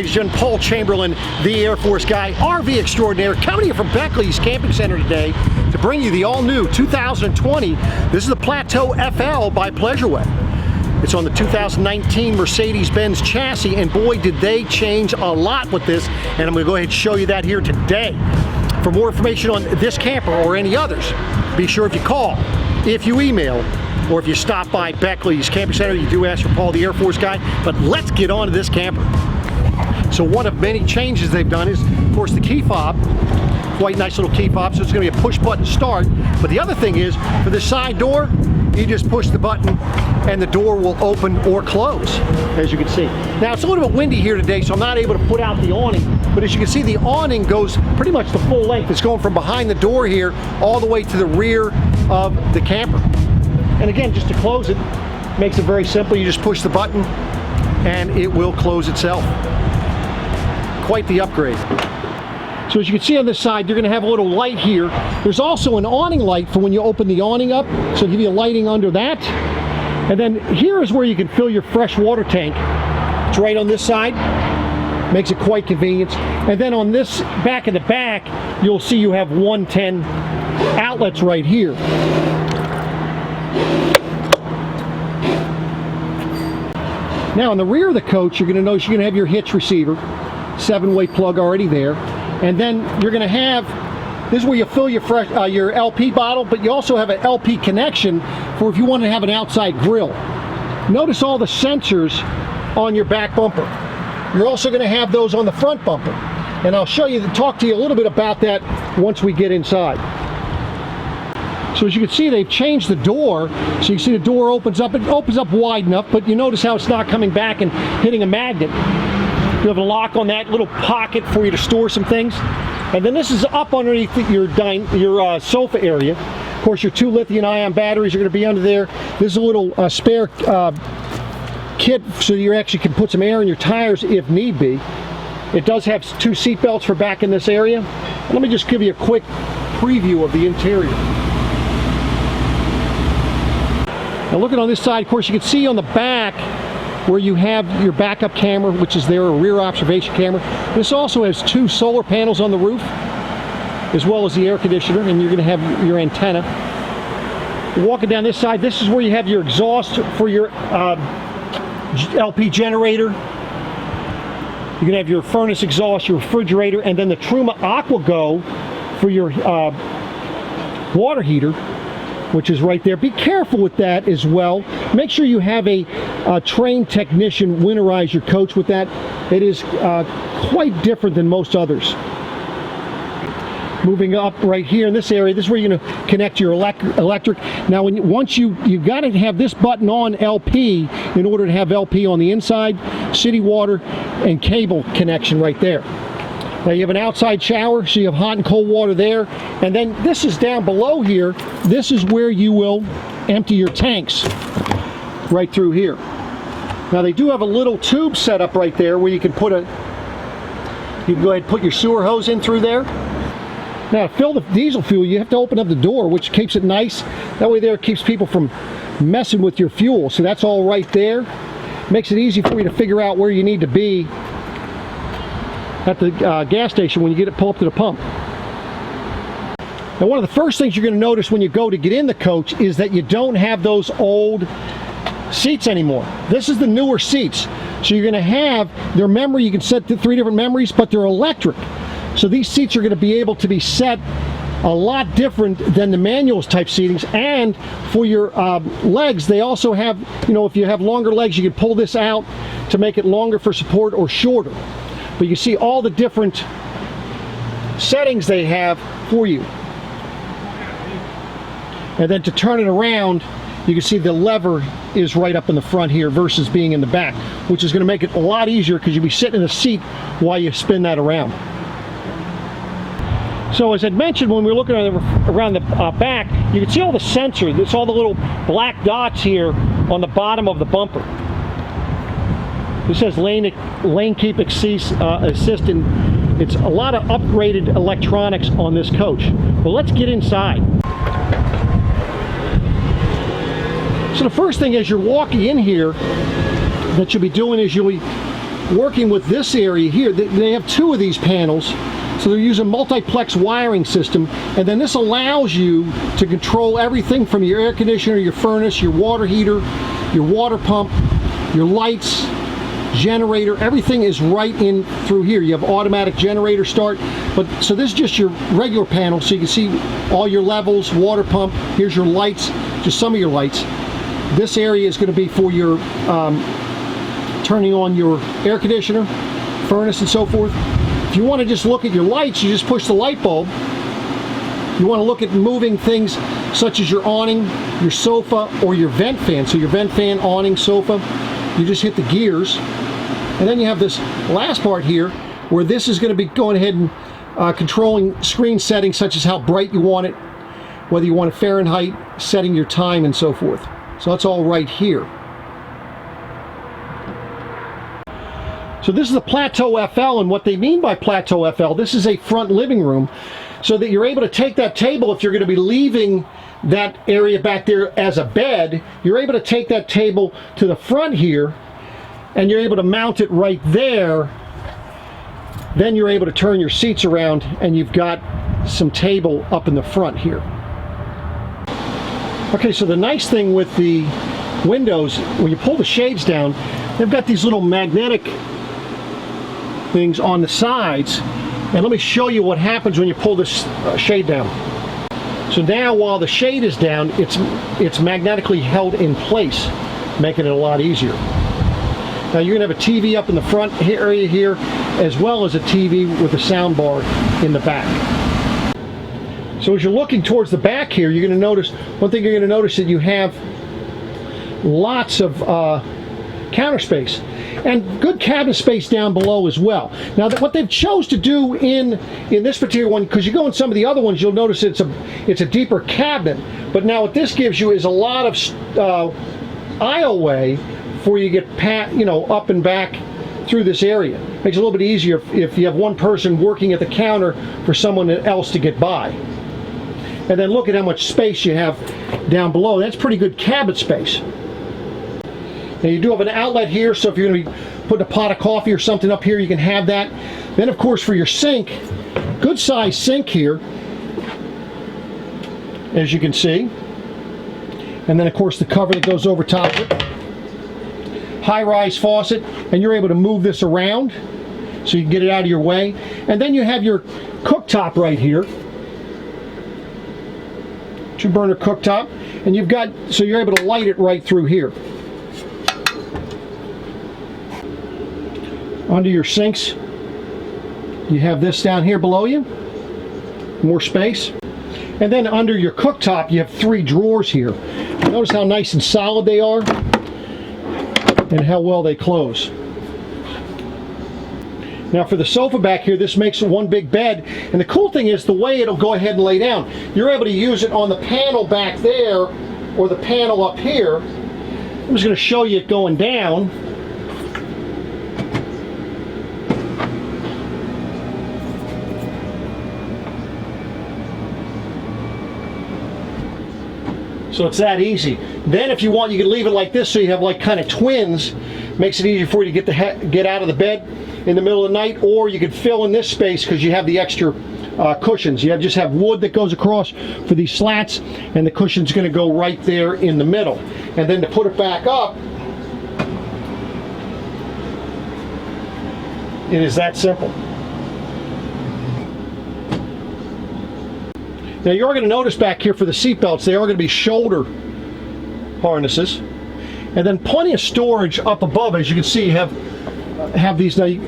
ladies and gentlemen, Paul Chamberlain, the Air Force guy, RV Extraordinaire, coming to you from Beckley's Camping Center today to bring you the all-new 2020. This is the Plateau FL by Pleasureway. It's on the 2019 Mercedes-Benz chassis, and boy, did they change a lot with this, and I'm going to go ahead and show you that here today. For more information on this camper or any others, be sure if you call, if you email, or if you stop by Beckley's Camping Center, you do ask for Paul the Air Force guy. But let's get on to this camper. So one of many changes they've done is, of course, the key fob. Quite nice little key fob, so it's going to be a push button start. But the other thing is, for the side door, you just push the button and the door will open or close, as you can see. Now, it's a little bit windy here today, so I'm not able to put out the awning. But as you can see, the awning goes pretty much the full length. It's going from behind the door here all the way to the rear of the camper. And again, just to close it, makes it very simple. You just push the button and it will close itself. Quite the upgrade. So as you can see on this side, you're going to have a little light here. There's also an awning light for when you open the awning up, so give you lighting under that. And then here is where you can fill your fresh water tank. It's right on this side. Makes it quite convenient. And then on this back of the back, you'll see you have 110 outlets right here. Now, in the rear of the coach, you're going to notice you're going to have your hitch receiver, 7-way plug already there, and then you're going to have, this is where you fill your fresh your LP bottle, but you also have an LP connection for if you want to have an outside grill. Notice all the sensors on your back bumper. You're also going to have those on the front bumper, and I'll show you, talk to you a little bit about that once we get inside. So as you can see, they've changed the door. So you see the door opens up. It opens up wide enough, but you notice how it's not coming back and hitting a magnet. You have a lock on that little pocket for you to store some things. And then this is up underneath your sofa area. Of course, your 2 lithium-ion batteries are going to be under there. There's a little spare kit so you actually can put some air in your tires if need be. It does have 2 seat belts for back in this area. And let me just give you a quick preview of the interior. Now looking on this side, of course, you can see on the back where you have your backup camera, which is there, a rear observation camera. This also has 2 solar panels on the roof, as well as the air conditioner, and you're going to have your antenna. Walking down this side, this is where you have your exhaust for your LP generator. You're going to have your furnace exhaust, your refrigerator, and then the Truma Aqua Go for your water heater, which is right there. Be careful with that as well. Make sure you have a trained technician winterize your coach with that. It is quite different than most others. Moving up right here in this area, this is where you're going to connect your electric. Now, once you've got to have this button on LP in order to have LP on the inside, city water, and cable connection right there. Now you have an outside shower, so you have hot and cold water there. And then this is down below here. This is where you will empty your tanks, right through here. Now they do have a little tube set up right there where you can put you can go ahead and put your sewer hose in through there. Now to fill the diesel fuel, you have to open up the door, which keeps it nice. That way there it keeps people from messing with your fuel. So that's all right there. Makes it easy for you to figure out where you need to be at the gas station when you pull up to the pump. Now, one of the first things you're going to notice when you go to get in the coach is that you don't have those old seats anymore. This is the newer seats. So you're going to have their memory. You can set to 3 different memories, but they're electric. So these seats are going to be able to be set a lot different than the manuals type seatings. And for your legs, they also have, you know, if you have longer legs, you can pull this out to make it longer for support or shorter. But you see all the different settings they have for you. And then to turn it around, you can see the lever is right up in the front here versus being in the back, which is going to make it a lot easier because you'll be sitting in the seat while you spin that around. So as I mentioned, when we were looking around the back, you can see all the sensors. It's all the little black dots here on the bottom of the bumper. This says lane keep assist, and it's a lot of upgraded electronics on this coach. Well, let's get inside. So the first thing as you're walking in here that you'll be doing is you'll be working with this area here, they have two of these panels, so they're using multiplex wiring system, and then this allows you to control everything from your air conditioner, your furnace, your water heater, your water pump, your lights, generator. Everything is right in through here. You have automatic generator start, but so this is just your regular panel, so you can see all your levels, water pump. Here's your lights, just some of your lights. This area is going to be for your turning on your air conditioner, furnace, and so forth. If you want to just look at your lights, you just push the light bulb. You want to look at moving things such as your awning, your sofa, or your vent fan. So your vent fan, awning, sofa, you just hit the gears. And then you have this last part here where this is going to be going ahead and controlling screen settings such as how bright you want it, whether you want it Fahrenheit, setting your time, and so forth. So that's all right here. So this is the Plateau FL, and what they mean by Plateau FL, this is a front living room, so that you're able to take that table, if you're going to be leaving that area back there as a bed, you're able to take that table to the front here, and you're able to mount it right there. Then you're able to turn your seats around, and you've got some table up in the front here. Okay, so the nice thing with the windows, when you pull the shades down, they've got these little magnetic things on the sides, and let me show you what happens when you pull this shade down. So now while the shade is down, it's magnetically held in place, making it a lot easier. Now you're going to have a TV up in the front area here, as well as a TV with a sound bar in the back. So as you're looking towards the back here, you're going to notice, one thing you're going to notice, that you have lots of counter space and good cabinet space down below as well. Now what they've chose to do in this particular one, because you go in some of the other ones, you'll notice it's a deeper cabinet, but now what this gives you is a lot of aisleway for you to get up and back through this area. Makes it a little bit easier if you have one person working at the counter for someone else to get by. And then look at how much space you have down below. That's pretty good cabinet space. Now you do have an outlet here, so if you're going to be putting a pot of coffee or something up here, you can have that. Then of course for your sink, good size sink here, as you can see. And then of course the cover that goes over top of it. High-rise faucet, and you're able to move this around so you can get it out of your way. And then you have your cooktop right here. 2-burner cooktop, and so you're able to light it right through here. Under your sinks, you have this down here below you, more space. And then under your cooktop, you have 3 drawers here. Notice how nice and solid they are, and how well they close. Now for the sofa back here, this makes one big bed, and the cool thing is the way it'll go ahead and lay down. You're able to use it on the panel back there, or the panel up here. I'm just going to show you it going down. So it's that easy. Then if you want, you can leave it like this, so you have like kind of twins. Makes it easier for you to get out of the bed in the middle of the night, or you could fill in this space because you have the extra cushions. You just have wood that goes across for these slats, and the cushion's going to go right there in the middle. And then to put it back up, it is that simple. Now you are going to notice back here for the seat belts, they are going to be shoulder harnesses, and then plenty of storage up above. As you can see, you have these. Now you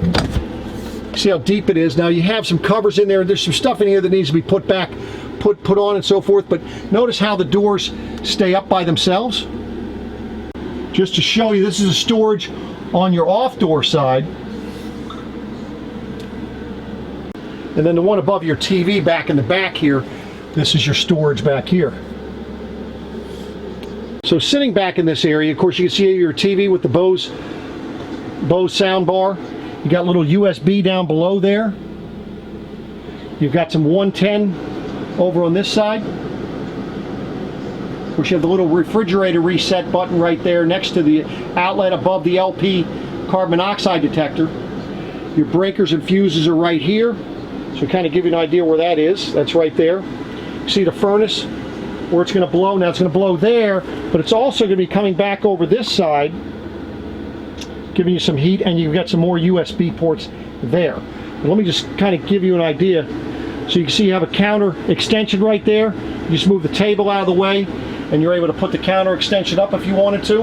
see how deep it is. Now you have some covers in there. There's some stuff in here that needs to be put back, put on, and so forth. But notice how the doors stay up by themselves. Just to show you, this is a storage on your off door side. And then the one above your TV back in the back here, this is your storage back here. So sitting back in this area, of course, you can see your TV with the Bose sound bar. You got a little USB down below there. You've got some 110 over on this side. Of course, you have the little refrigerator reset button right there next to the outlet above the LP carbon monoxide detector. Your breakers and fuses are right here. So kind of give you an idea where that is. That's right there. See the furnace where it's going to blow. Now it's going to blow there, but it's also going to be coming back over this side, giving you some heat, and you've got some more USB ports there. But let me just kind of give you an idea. So you can see you have a counter extension right there. You just move the table out of the way, and you're able to put the counter extension up if you wanted to.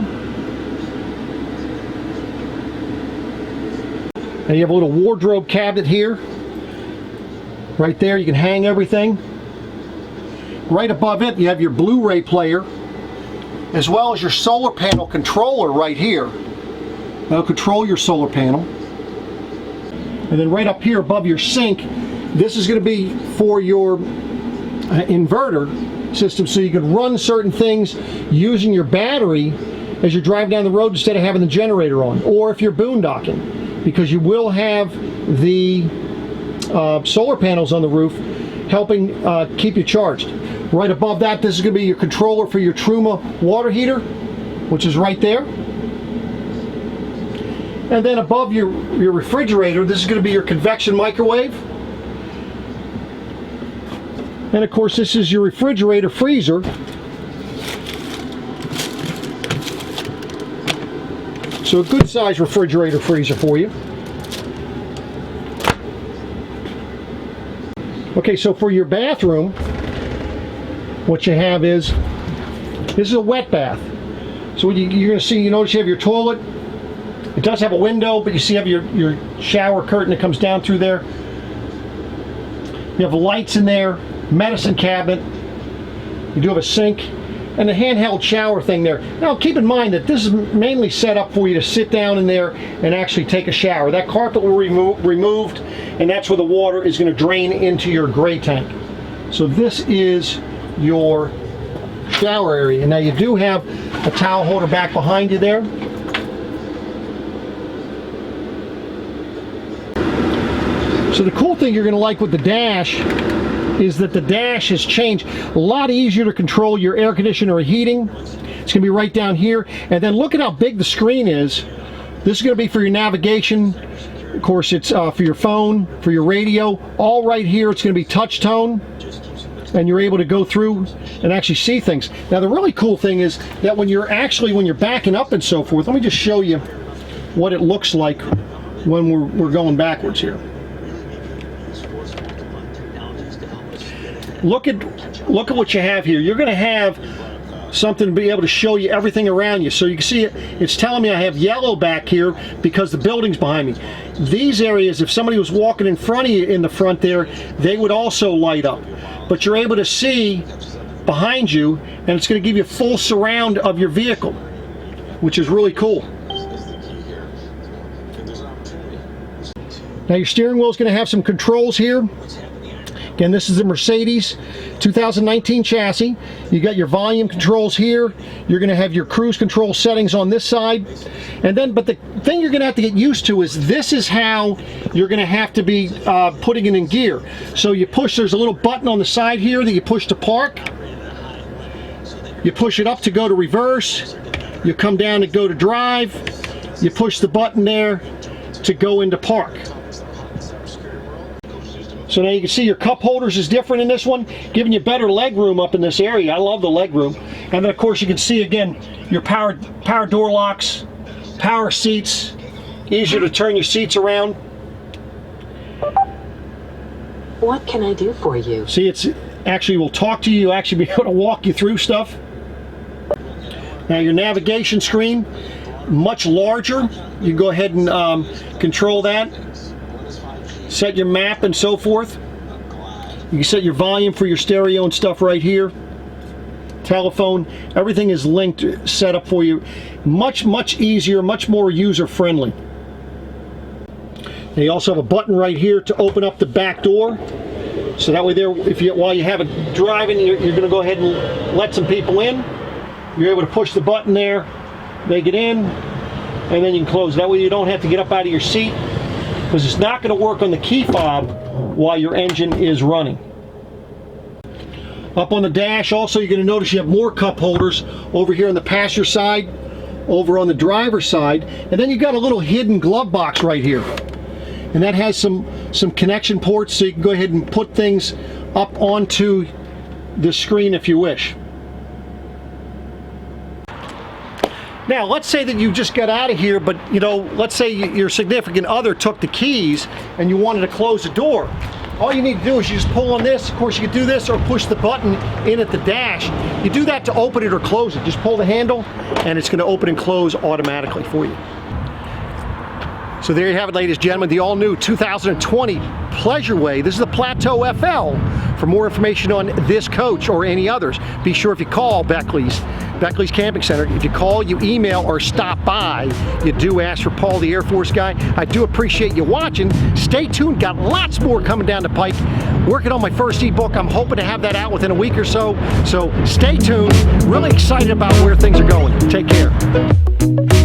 And you have a little wardrobe cabinet here. Right there, you can hang everything. Right above it, you have your Blu-ray player, as well as your solar panel controller right here. That'll control your solar panel. And then right up here above your sink, this is going to be for your inverter system, so you can run certain things using your battery as you're driving down the road instead of having the generator on, or if you're boondocking, because you will have the solar panels on the roof helping keep you charged. Right above that, this is going to be your controller for your Truma water heater, which is right there. And then above your refrigerator, this is going to be your convection microwave. And of course, this is your refrigerator freezer. So a good size refrigerator freezer for you. Okay, so for your bathroom, what you have is, this is a wet bath. So you're going to see, you notice you have your toilet. It does have a window, but you see you have your shower curtain that comes down through there. You have lights in there, medicine cabinet. You do have a sink, and a handheld shower thing there. Now keep in mind that this is mainly set up for you to sit down in there and actually take a shower. That carpet will be removed, and that's where the water is going to drain into your gray tank. So this is your shower area. Now you do have a towel holder back behind you there. So the cool thing you're going to like with the dash is that the dash has changed. A lot easier to control your air conditioner or heating. It's going to be right down here. And then look at how big the screen is. This is going to be for your navigation. Of course, it's for your phone, for your radio. All right here, it's going to be touch tone. And you're able to go through and actually see things. Now the really cool thing is that when you're backing up and so forth, let me just show you what it looks like when we're going backwards here. Look at what you have here. You're going to have something to be able to show you everything around you. So you can see it's telling me I have yellow back here because the building's behind me. These areas, if somebody was walking in front of you in the front there, they would also light up. But you're able to see behind you, and it's going to give you a full surround of your vehicle, which is really cool. Now your steering wheel is going to have some controls here. Again, this is the Mercedes 2019 chassis. You got your volume controls here. You're going to have your cruise control settings on this side. And then, but the thing you're going to have to get used to is this is how you're going to have to be putting it in gear. So you push, there's a little button on the side here that you push to park. You push it up to go to reverse. You come down to go to drive. You push the button there to go into park. So now you can see your cup holders is different in this one, giving you better leg room up in this area. I love the leg room. And then of course you can see again your power door locks, power seats, easier to turn your seats around. What can I do for you? See, it's actually will talk to you, actually be able to walk you through stuff. Now your navigation screen, much larger. You can go ahead and control that. Set your map and so forth. You can set your volume for your stereo and stuff right here. Telephone, everything is linked, set up for you. Much easier, much more user-friendly. And you also have a button right here to open up the back door. So that way there, while you have it driving, you're going to go ahead and let some people in. You're able to push the button there, they get in, and then you can close. That way you don't have to get up out of your seat, because it's not going to work on the key fob while your engine is running. Up on the dash also, you're going to notice you have more cup holders over here on the passenger side. over on the driver's side. And then you've got a little hidden glove box right here. And that has some connection ports, so you can go ahead and put things up onto the screen if you wish. Now, let's say that you just got out of here, but you know, let's say your significant other took the keys and you wanted to close the door. All you need to do is you just pull on this. Of course, you can do this or push the button in at the dash. You do that to open it or close it. Just pull the handle and it's going to open and close automatically for you. So there you have it, ladies and gentlemen, the all-new 2020 Pleasureway. This is the Plateau FL. For more information on this coach or any others, be sure if you call Beckley's Camping Center, if you call, you email, or stop by, you do ask for Paul the Air Force Guy. I do appreciate you watching. Stay tuned, got lots more coming down the pike. Working on my first ebook. I'm hoping to have that out within a week or so. So stay tuned. Really excited about where things are going. Take care.